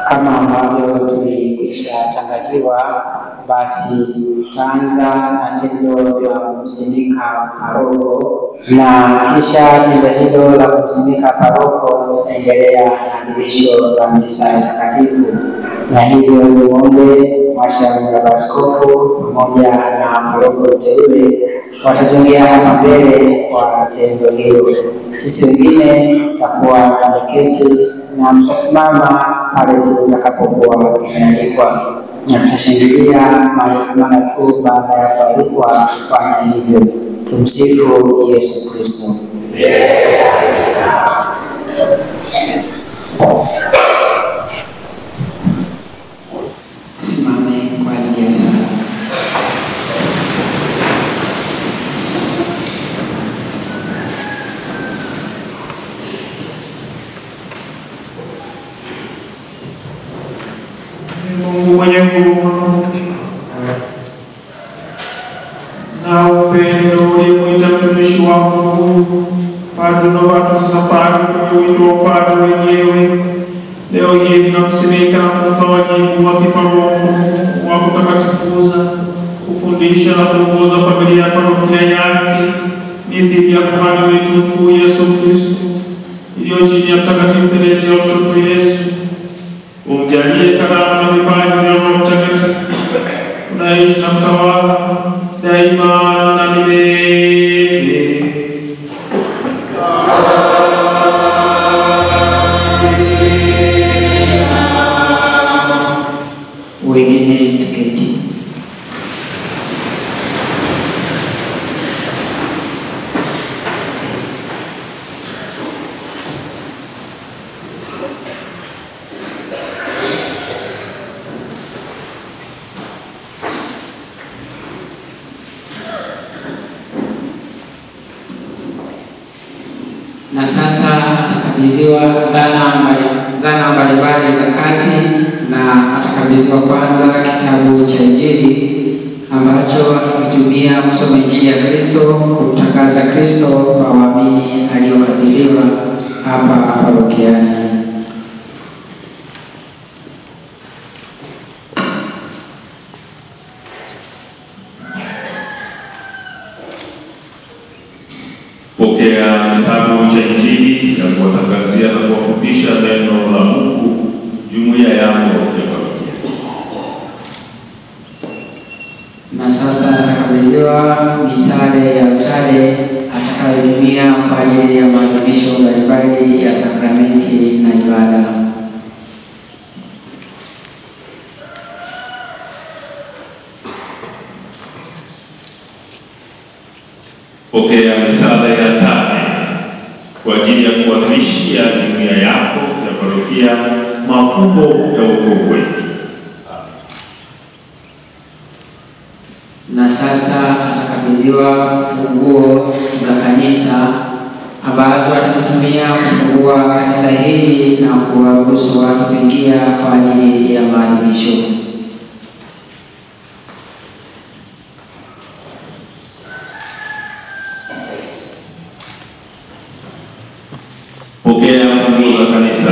Kama ambavyo tulikwisha tangaziwa, basi tutaanza na tendo la kumsimika paroko, na kisha tendo hilo la kumsimika paroko tutaendelea na adhimisho la misa takatifu. Na hivyo niombe washauri wa askofu pamoja na paroko mteule watajongea hapa mbele kwa tendo hilo. Sisi wengine tutakuwa tumeketi na tutasimama pale tutakapokuwa tumealikwa, na tutashangilia mara tu baada ya kualikwa kufanya hivyo. Tumsifu Yesu Kristo. Simame kwa ajili ya sala. Mungu mwenye nguvu na upendo ulimwita mtumishi wako Padre Novatus Safari kwa wito wa Padre wenyewe, leo hii tunamsimika na kumpa wajibu wa kiparoko wa kutakatifuza, kufundisha na kuongoza familia ya parokia yake mithili ya kuhani wetu mkuu Yesu Kristo iliyo chini ya Mtakatifu Teresa ya mtoto Yesu. Umjalie karama na vipaji vya Roho Mtakatifu, unaishi na kutawala daima na milele. Wengine tuketi. Na sasa atakabidhiwa zana mbalimbali za kazi, na atakabidhiwa kwanza kitabu cha Injili ambacho atakitumia kusoma Injili ya Kristo, kumtangaza Kristo kwa waamini aliyokabidhiwa hapa parokiani. Pokea kitabu cha Injili ya kuwatangazia na kuwafundisha neno la Mungu jumuiya yako ya parokia. Na sasa atakabidhiwa misale ya altare atakayotumia kwa ajili ya maadhimisho mbalimbali ya sakramenti na ibada. Pokea misale ya altare kwa ajili ya kuadhimishia jumuiya yako ya parokia mafumbo ya wokovu wetu. Na sasa atakabidhiwa funguo za kanisa ambazo atazitumia kufungua kanisa hili na kuwaruhusu watu kuingia kwa ajili ya maadhimisho. Pokea funguo za kanisa,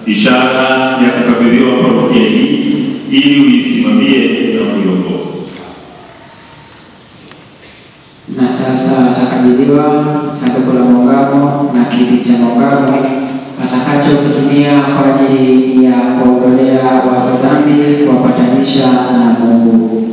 ishara ya kukabidhiwa parokia hii ili uisimamie na kuiongoza. Na sasa atakabidhiwa sanduku la maungamo na kiti cha maungamo atakachokitumia kwa ajili ya kuondolea watu dhambi, kuwapatanisha na Mungu.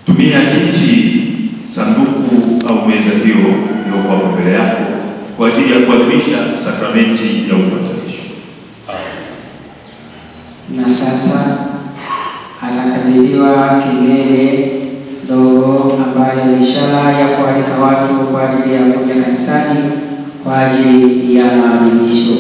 Tumia kiti, sanduku au meza hiyo iliyokuwa mbele yako kwa ajili ya kuadhimisha sakramenti ya upatanisho. Na sasa atakabidhiwa kengele ndogo ambayo ni ishara ya kualika watu kwa ajili ya kuja kanisani kwa ajili ya maadhimisho.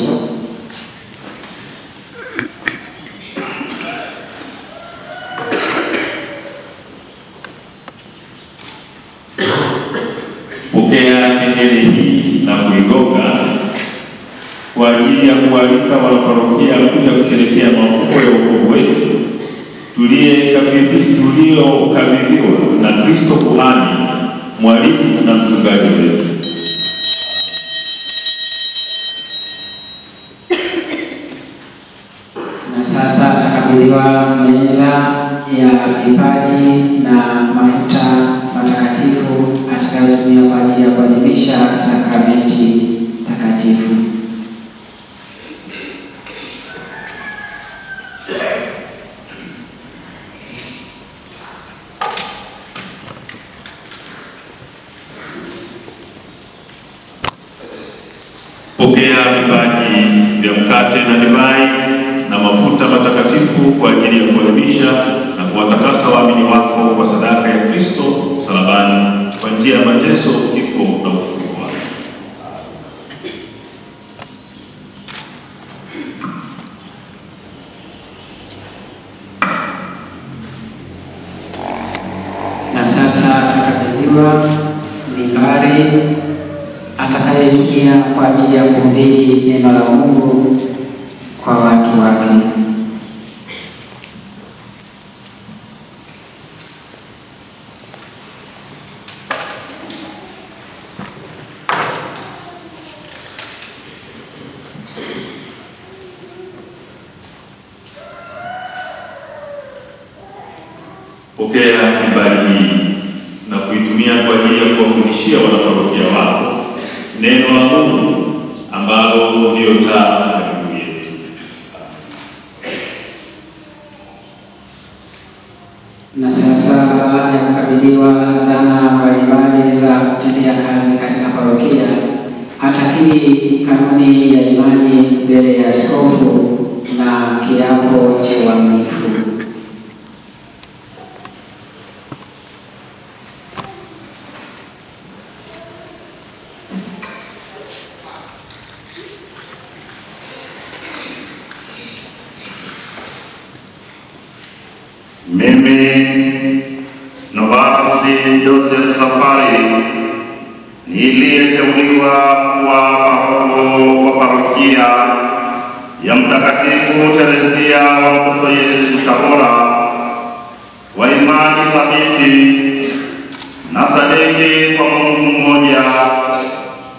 kwa ajili ya kualika wanaparokia kuja kusherehekea mafumbo ya wokovu wetu tuliokabidhiwa na Kristo kuhani, mwalimu na mchungaji wetu. Na sasa atakabidhiwa meza ya vipaji na mafuta matakatifu atakayotumia kwa ajili ya kuadhimisha sakramenti takatifu. Pokea vipaji vya mkate na divai na mafuta matakatifu kwa ajili ya kuadhimisha na kuwatakasa waamini wako kwa sadaka ya Kristo msalabani kwa njia ya mateso, kifo na ufufuo wake. Na sasa atakabidhiwa mimbari atakayetumia kwa ajili ya kuhubiri neno la Mungu kwa watu wake. Pokea mimbari hii na kuitumia kwa ajili ya kuwafundishia wanaparokia wako neno la Mungu ambalo ndio taa na miguu yetu. Na sasa baada ya kukabidhiwa zana mbalimbali za kutendea kazi katika parokia, atakiri kanuni ya imani mbele ya askofu na kiapo cha uaminifu. Mimi Novatus Joseph Safari niliyeteuliwa kuwa paroko wa parokia ya Mtakatifu Teresia wa Mtoto Yesu Tabora, wa imani thabiti na sadiki kwa Mungu mmoja,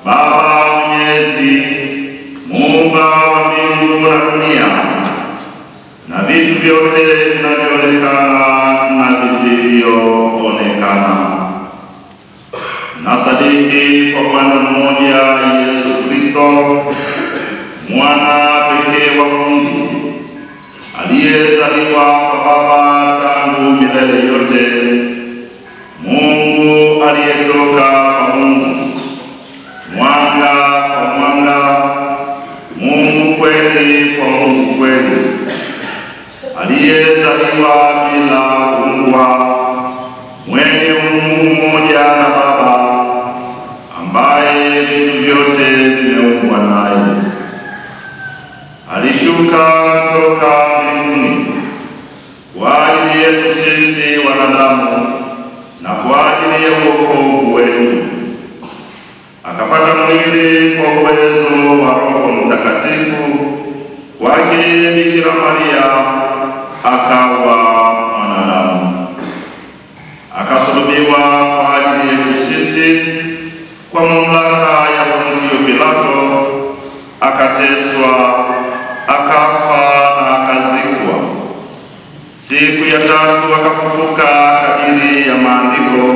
Baba Mwenyezi, Muumba wa mbingu na dunia na vitu vyote vinavyoonekana na visivyoonekana, na sadiki kwa Bwana mmoja Yesu Kristo, mwana pekee wa Mungu, aliyezaliwa kwa Baba tangu milele yote, Mungu aliyetoka kwa Mungu, mwanga kwa mwanga, Mungu kweli kwa Mungu kweli, aliyezaliwa bila kuumbwa, mwenye Mungu mmoja na Baba, ambaye vitu vyote vimeumbwa naye. Alishuka kutoka mbinguni kwa ajili yetu sisi wanadamu na kwa ajili ya wokovu wetu, akapata mwili kwa uwezo wa Roho Mtakatifu kwake Bikira Maria, akawa mwanadamu, akasulubiwa kwa ajili yetu sisi kwa mamlaka ya Poncio Pilato, akateswa, akafa na akazikwa. Siku ya tatu akafufuka kadiri ya maandiko,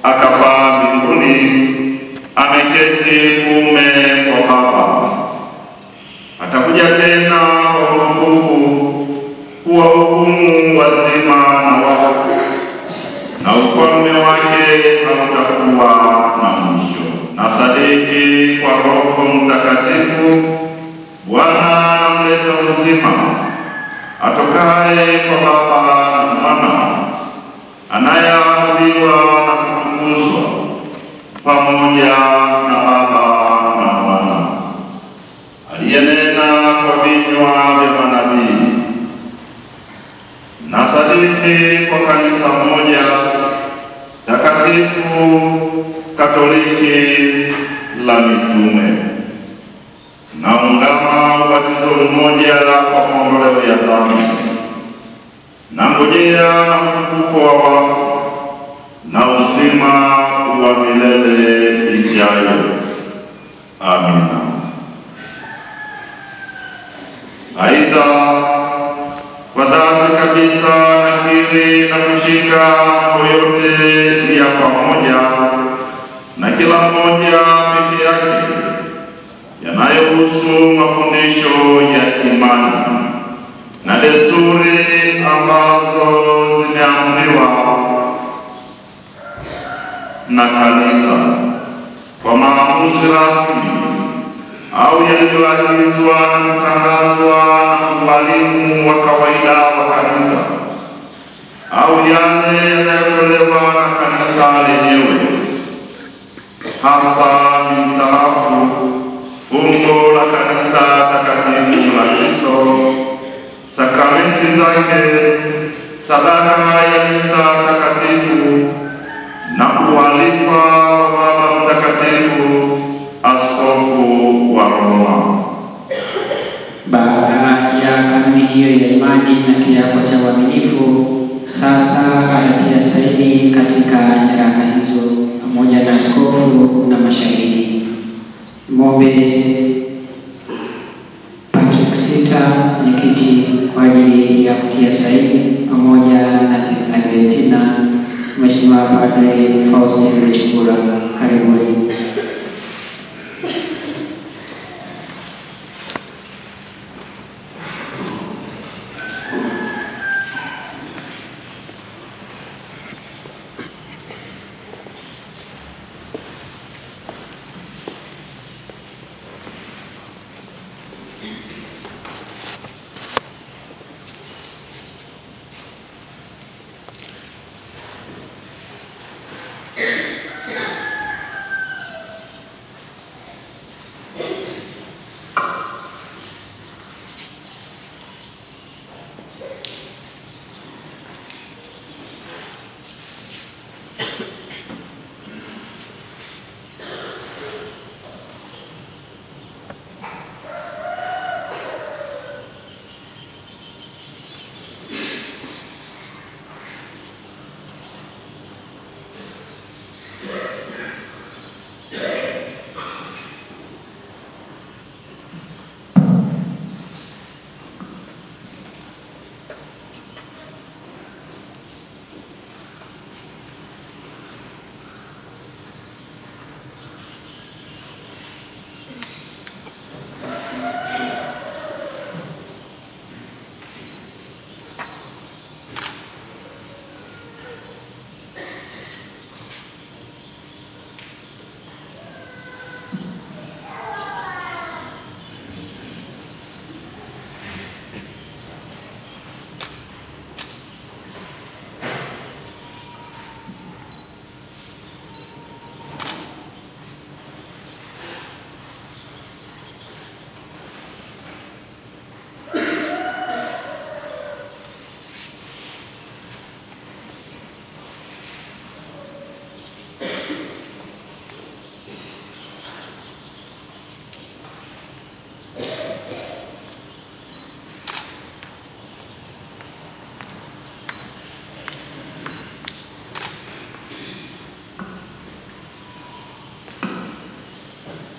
akapaa mbinguni, ameketi kuume kwa Baba. Atakuja tena kwa utukufu kuwahukumu wazima na wafu, na ufalme wake hautakuwa na mwisho. Na sadiki kwa Roho Mtakatifu, Bwana anamleta uzima, atokaye kwa Baba na Mwana, anayeabudiwa na kutukuzwa pamoja na Baba na Mwana, aliyenena kwa vinywa vya manabii. Na sadiki kwa kanisa moja takatifu Katoliki la mitume. naungama ubatizo mmoja kwa maondoleo ya dhambi, nangojea mfufuko wa wafu na uzima wa milele ijayo. Amina. Aidha, kwa dhati kabisa nakiri na kushika mambo yote ya pamoja na kila mmoja peke yake yanayohusu mafundisho ya imani na desturi ambazo zimeamriwa na kanisa kwa maamuzi rasmi au yaliyoagizwa na kutangazwa na walimu wa kawaida wa kanisa au yale yanayotolewa na kanisa lenyewe, hasa mintarafu umbo la kanisa takatifu la Kristo, sakramenti zake, sadaka ya misa takatifu na kualikwa Baba Mtakatifu Askofu wa Roma. Baada ya kanuni hiyo ya imani na kiapo cha uaminifu, sasa anatia saini katika nyaraka hizo pamoja na askofu na mashahidi. Mombe Patrick Sita, mwenyekiti, kwa ajili ya kutia saini pamoja na Sista Valentina. Mheshimiwa Padre Faustin Rwechungura, karibuni.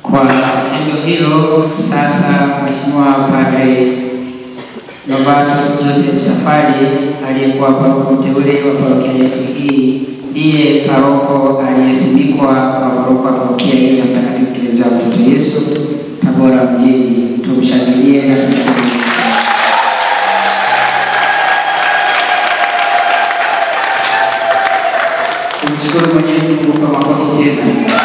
Kwa tendo hilo sasa, Mheshimiwa Padre Novatus Joseph Safari, aliyekuwa paroko mteule wa parokia yetu hii, ndiye paroko aliyesimikwa kwa paroko wa parokia hii ya Mtakatifu Teresa wa Mtoto Yesu, Tabora mjini. Tumshangilie na tumshukuru. Tumshukuru Mwenyezi Mungu kwa makofi tena.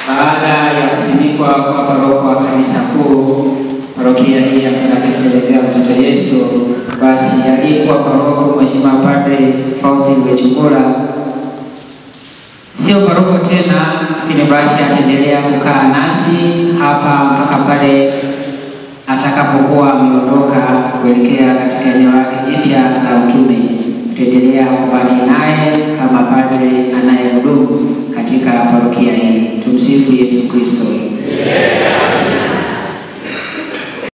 Baada ya kusimikwa kwa paroko wa kanisa kuu parokia hii ya Mtakatifu Teresa wa Mtoto Yesu, basi aliyekuwa paroko Mheshimiwa Padre Faustin Rwechungura sio paroko tena, lakini basi ataendelea kukaa nasi hapa mpaka pale atakapokuwa ameondoka kuelekea katika eneo lake jipya la utume. tutaendelea kubaki naye kama padre anayehudumu katika parokia hii. Tumsifu Yesu Kristo.